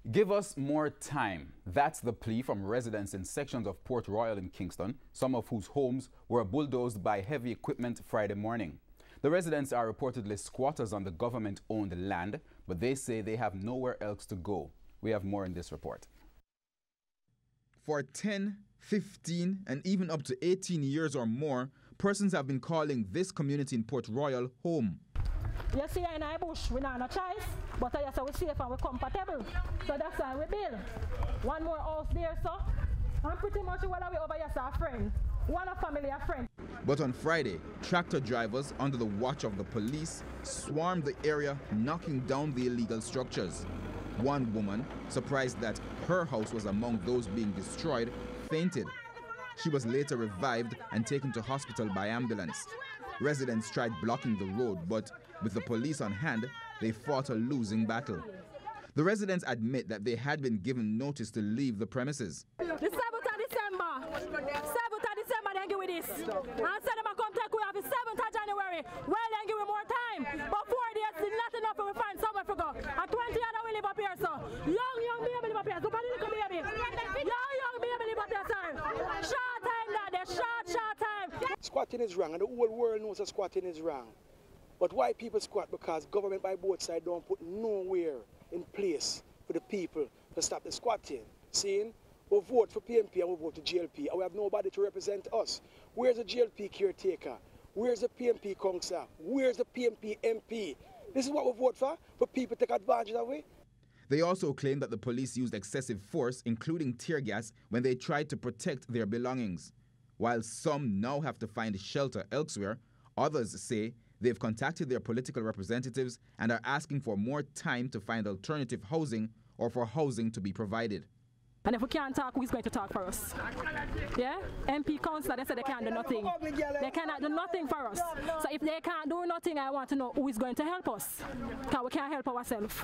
Give us more time. That's the plea from residents in sections of Port Royal in Kingston, some of whose homes were bulldozed by heavy equipment Friday morning. The residents are reportedly squatters on the government-owned land, but they say they have nowhere else to go. We have more in this report. For 10, 15, and even up to 18 years or more, persons have been calling this community in Port Royal home. You see, in our bush, we don't have no choice, but I say we're safe and we're comfortable. So that's why we build. One more house there, so. And pretty much while we over here, a friend. One a family, a friend. But on Friday, tractor drivers under the watch of the police swarmed the area, knocking down the illegal structures. One woman, surprised that her house was among those being destroyed, fainted. She was later revived and taken to hospital by ambulance. Residents tried blocking the road, but with the police on hand, they fought a losing battle. The residents admit that they had been given notice to leave the premises. The 7th of December, 7th of December, they give we this. And said them come take we have the 7th of January. Well, then give we more time. But 4 days is not enough we find somewhere to go. And 20 other we live up here, so. Young baby live up here. Super little baby. Young baby live up here, sir. Short time, daddy. Short time. Squatting is wrong, and the whole world knows that squatting is wrong. But why people squat? Because government by both sides don't put nowhere in place for the people to stop the squatting. Seeing? We vote for PMP and we vote for GLP, and we have nobody to represent us. Where's the GLP caretaker? Where's the PMP councillor? Where's the PMP MP? This is what we vote for people to take advantage of it. They also claim that the police used excessive force, including tear gas, when they tried to protect their belongings. While some now have to find shelter elsewhere, others say they've contacted their political representatives and are asking for more time to find alternative housing or for housing to be provided. And if we can't talk, who's going to talk for us? Yeah? MP councillor, they said they can't do nothing. They cannot do nothing for us. So if they can't do nothing, I want to know who is going to help us. Because we can't help ourselves.